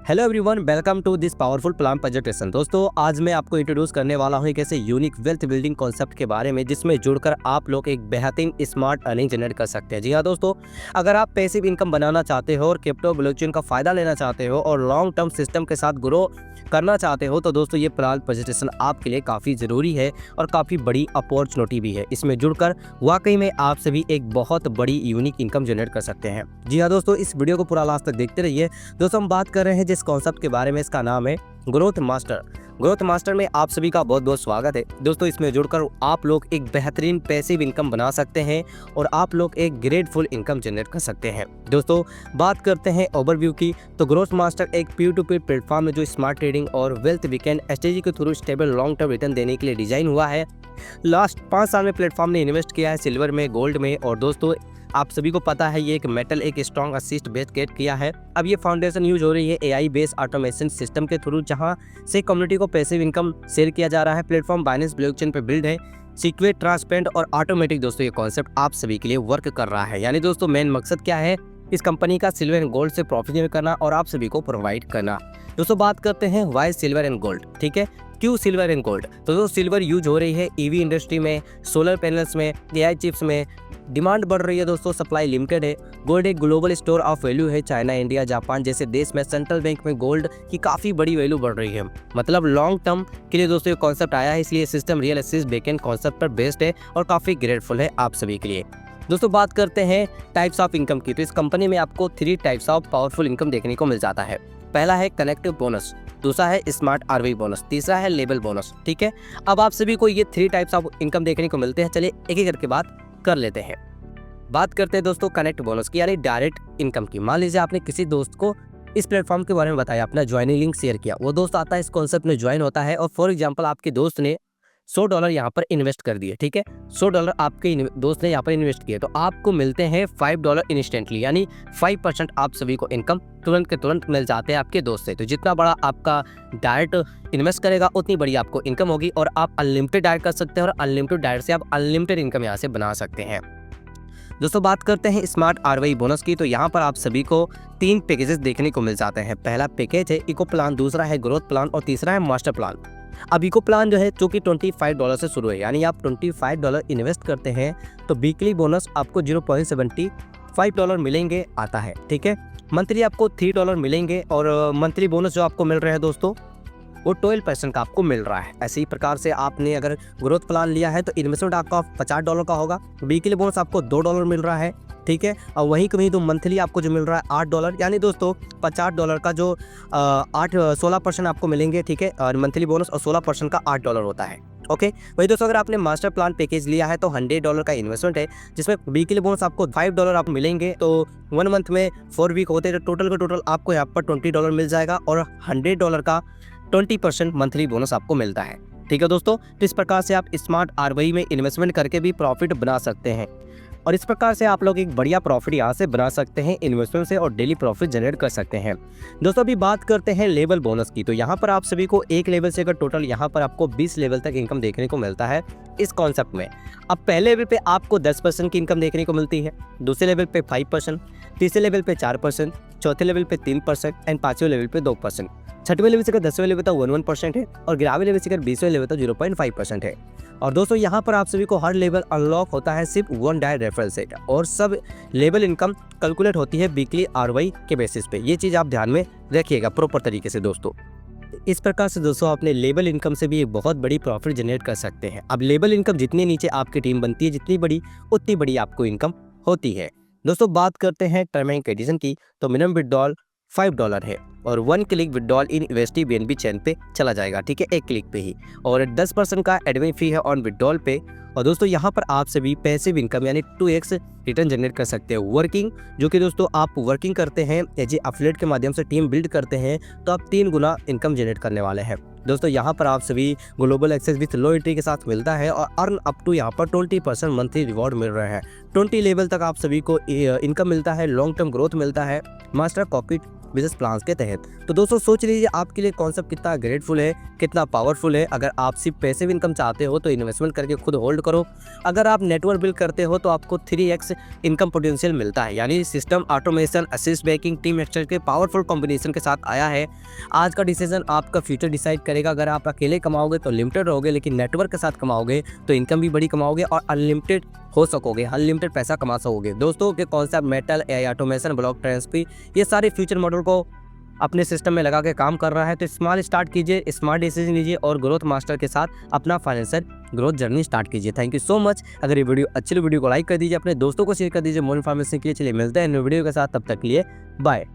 Hello everyone, welcome to this powerful plan presentation. दोस्तों, आज मैं आपको इंट्रोड्यूस करने वाला हूं एक ऐसे यूनिक वेल्थ बिल्डिंग कॉन्सेप्ट के बारे में जिसमें जुड़कर आप लोग एक बेहतरीन स्मार्ट अर्निंग जनरेट कर सकते हैं। जी हाँ दोस्तों, अगर आप पैसिव इनकम बनाना चाहते हो और क्रिप्टो ब्लॉकचेन का फायदा लेना चाहते हो और लॉन्ग टर्म सिस्टम के साथ ग्रो करना चाहते हो तो दोस्तों ये प्लान प्रेजेंटेशन आपके लिए काफ़ी ज़रूरी है और काफ़ी बड़ी अपॉर्चुनिटी भी है। इसमें जुड़कर वाकई में आप सभी एक बहुत बड़ी यूनिक इनकम जनरेट कर सकते हैं। जी हाँ दोस्तों, इस वीडियो को पूरा लास्ट तक देखते रहिए। दोस्तों, हम बात कर रहे हैं जिस कॉन्सेप्ट के बारे में, इसका नाम है ग्रोथ मास्टर। ग्रोथ मास्टर में आप सभी का बहुत बहुत स्वागत है। दोस्तों, इसमें जुड़कर आप लोग एक बेहतरीन पैसिव इनकम बना सकते हैं और आप लोग एक ग्रेटफुल इनकम जनरेट कर सकते हैं। दोस्तों, बात करते हैं ओवरव्यू की, तो ग्रोथ मास्टर एक पीयर टू पीयर प्लेटफॉर्म है जो स्मार्ट ट्रेडिंग और वेल्थ वीकेंड स्ट्रेटजी के through stable long term return देने के लिए डिजाइन हुआ है। लास्ट 5 साल में प्लेटफॉर्म ने इन्वेस्ट किया है सिल्वर में, गोल्ड में, और दोस्तों आप सभी को पता है ये एक मेटल एक स्ट्रॉन्ग असिस्ट बेस क्रिएट किया है। अब ये फाउंडेशन यूज हो रही है एआई बेस्ड ऑटोमेशन सिस्टम के थ्रू, जहां से कम्युनिटी को पैसिव इनकम शेयर किया जा रहा है। प्लेटफॉर्म बाइनेंस ब्लॉकचेन पे बिल्ड है, सिक्योर, ट्रांसपेरेंट और ऑटोमेटिक। दोस्तों, ये कॉन्सेप्ट आप सभी के लिए वर्क कर रहा है। यानी दोस्तों मेन मकसद क्या है, इस कंपनी का सिल्वर एंड गोल्ड से प्रॉफिट जनरेट करना और आप सभी को प्रोवाइड करना। दोस्तों, बात करते हैं वाई सिल्वर एंड गोल्ड। ठीक है, क्यों सिल्वर एंड गोल्ड? तो दोस्तों सिल्वर यूज हो रही है ईवी इंडस्ट्री में, सोलर पैनल्स में, एआई चिप्स में, डिमांड बढ़ रही है दोस्तों, सप्लाई लिमिटेड है। गोल्ड एक ग्लोबल स्टोर ऑफ वैल्यू है। चाइना, इंडिया, जापान जैसे देश में सेंट्रल बैंक में गोल्ड की काफी बड़ी वैल्यू बढ़ रही है। मतलब लॉन्ग टर्म के लिए दोस्तों ये कॉन्सेप्ट आया है, इसलिए system real estate backend concept पर बेस्ड है और काफी ग्रेटफुल है आप सभी के लिए। दोस्तों, बात करते हैं टाइप्स ऑफ इनकम की, तो इस कंपनी में आपको 3 टाइप्स ऑफ पावरफुल इनकम देखने को मिल जाता है। पहला है कनेक्टिव बोनस, दूसरा है स्मार्ट आरवी बोनस, तीसरा है लेबल बोनस। ठीक है, अब आप सभी को ये 3 टाइप्स ऑफ इनकम देखने को मिलते हैं। चलिए एक एक करके बात कर लेते हैं। बात करते हैं दोस्तों कनेक्ट बोनस की, यानी डायरेक्ट इनकम की। मान लीजिए आपने किसी दोस्त को इस प्लेटफॉर्म के बारे में बताया, अपना ज्वाइनिंग लिंक शेयर किया, वो दोस्त आता है इस कॉन्सेप्ट में ज्वाइन होता है और फॉर एग्जांपल आपके दोस्त ने $100 यहाँ पर इन्वेस्ट कर दिए। ठीक है, $100 आपके दोस्त ने यहाँ पर इन्वेस्ट किए तो आपको मिलते हैं $5 इंस्टेंटली, यानी 5% आप सभी को इनकम तुरंत के तुरंत मिल जाते हैं आपके दोस्त से। तो जितना बड़ा आपका डायरेक्ट इन्वेस्ट करेगा उतनी बड़ी आपको इनकम होगी और आप अनलिमिटेड डायरेक्ट कर सकते हैं और अनलिमिटेड डायरेक्ट से आप अनलिमिटेड इनकम यहाँ से बना सकते हैं। दोस्तों, बात करते हैं स्मार्ट आरवाई बोनस की, तो यहाँ पर आप सभी को 3 पैकेजेस देखने को मिल जाते हैं। पहला पैकेज है इको प्लान, दूसरा है ग्रोथ प्लान और तीसरा है मास्टर प्लान। अब इको प्लान जो है जो कि $25 से शुरू है, यानी आप $25 इन्वेस्ट करते हैं तो वीकली बोनस आपको $0.75 मिलेंगे आता है। ठीक है, मंथली आपको $3 मिलेंगे और मंथली बोनस जो आपको मिल रहा है दोस्तों वो 12% का आपको मिल रहा है। ऐसे ही प्रकार से आपने अगर ग्रोथ प्लान लिया है तो इन्वेस्टमेंट आपका $50 का होगा, वीकली बोनस आपको $2 मिल रहा है। ठीक है, और वहीं कहीं तो मंथली आपको जो मिल रहा है $8, यानी दोस्तों $50 का जो 16% आपको मिलेंगे। ठीक है, और मंथली बोनस और 16% का $8 होता है। ओके, वही दोस्तों अगर आपने मास्टर प्लान पैकेज लिया है तो $100 का इन्वेस्टमेंट है, जिसमें वीकली बोनस आपको $5 आपको मिलेंगे। तो 1 मंथ में 4 वीक होते हैं तो टोटल का टोटल आपको यहाँ पर $20 मिल जाएगा और $100 का 20% मंथली बोनस आपको मिलता है। ठीक है दोस्तों, तो इस प्रकार से आप स्मार्ट आरवाई में इन्वेस्टमेंट करके भी प्रॉफिट बना सकते हैं और इस प्रकार से आप लोग एक बढ़िया प्रॉफिट यहाँ से बना सकते हैं इन्वेस्टमेंट से और डेली प्रॉफिट जनरेट कर सकते हैं। दोस्तों, अभी बात करते हैं लेवल बोनस की, तो यहाँ पर आप सभी को एक लेवल से अगर टोटल यहाँ पर आपको 20 लेवल तक इनकम देखने को मिलता है इस कॉन्सेप्ट में। अब पहले लेवल पे आपको 10% की इनकम देखने को मिलती है, दूसरे लेवल पे 5%, तीसरे लेवल पे 4%, चौथे लेवल पे 3% एंड 5वें लेवल पे 2%। 6वें लेवल से अगर 10वें लेवल तक 11% है और 11वें लेवल से अगर 20वें लेवल तक 0.5% है। और दोस्तों यहाँ पर आप सभी को हर लेवल अनलॉक होता है सिर्फ 1 डायरेक्ट रेफरल से और सब लेवल इनकम कैलकुलेट होती है वीकली आरवाई के बेसिस पे। ये चीज़ आप ध्यान में रखिएगा प्रॉपर तरीके से दोस्तों। इस प्रकार से दोस्तों अपने लेवल इनकम से भी एक बहुत बड़ी प्रॉफिट जनरेट कर सकते हैं। अब लेवल इनकम जितनी नीचे आपकी टीम बनती है जितनी बड़ी उतनी बड़ी आपको इनकम होती है। दोस्तों, बात करते हैं टर्म एंड कंडीशन की, तो मिनिमम विड्रॉल $5 है और 1 click withdrawal in USD BNB chain पे चला जाएगा। ठीक है, 1 क्लिक पे ही, और 10% का एडमिन फी है ऑन विड्रॉल पे। और दोस्तों यहाँ पर आप सभी पैसिव इनकम यानी 2x रिटर्न जनरेट कर सकते हैं। वर्किंग, जो कि दोस्तों आप वर्किंग करते हैं एज ए एफिलिएट के माध्यम से टीम बिल्ड करते हैं तो आप 3 गुना इनकम जनरेट करने वाले हैं। दोस्तों यहाँ पर आप सभी global access with low entry के साथ मिलता है और अर्न अप टू यहाँ पर 20% मंथली रिवॉर्ड मिल रहे हैं। 20 लेवल तक आप सभी को इनकम मिलता है, लॉन्ग टर्म ग्रोथ मिलता है, मास्टर कॉकपिट बिजनेस प्लान के तहत। तो दोस्तों सोच लीजिए आपके लिए कॉन्सेप्ट कितना ग्रेटफुल है, कितना पावरफुल है। अगर आप सिर्फ पैसिव इनकम चाहते हो तो इन्वेस्टमेंट करके खुद होल्ड करो। अगर आप नेटवर्क बिल्ड करते हो तो आपको 3x इनकम पोटेंशियल मिलता है, यानी system automation, assist banking, team exchange के पावरफुल कॉम्बिनेशन के साथ आया है। आज का डिसीजन आपका फ्यूचर डिसाइड करेगा। अगर आप अकेले कमाओगे तो लिमिटेड रहोगे, लेकिन नेटवर्क के साथ कमाओगे तो इनकम भी बड़ी कमाओगे और अनलिमिटेड हो सकोगे, अनलिमिटेड पैसा कमा सकोगे। दोस्तों के concept metal, AI automation, block transfer, ये सारे फ्यूचर मॉडल को अपने सिस्टम में लगा के काम कर रहा है। तो स्मॉल स्टार्ट कीजिए, स्मार्ट डिसीजन लीजिए और ग्रोथ मास्टर के साथ अपना फाइनेंशियल ग्रोथ जर्नी स्टार्ट कीजिए। Thank you so much. अगर ये वीडियो अच्छी लगी, वीडियो को लाइक कर दीजिए, अपने दोस्तों को शेयर कर दीजिए। मोर इन्फॉर्मेशन के लिए चलिए मिलते हैं न्यू वीडियो के साथ, तब तक के लिए बाय।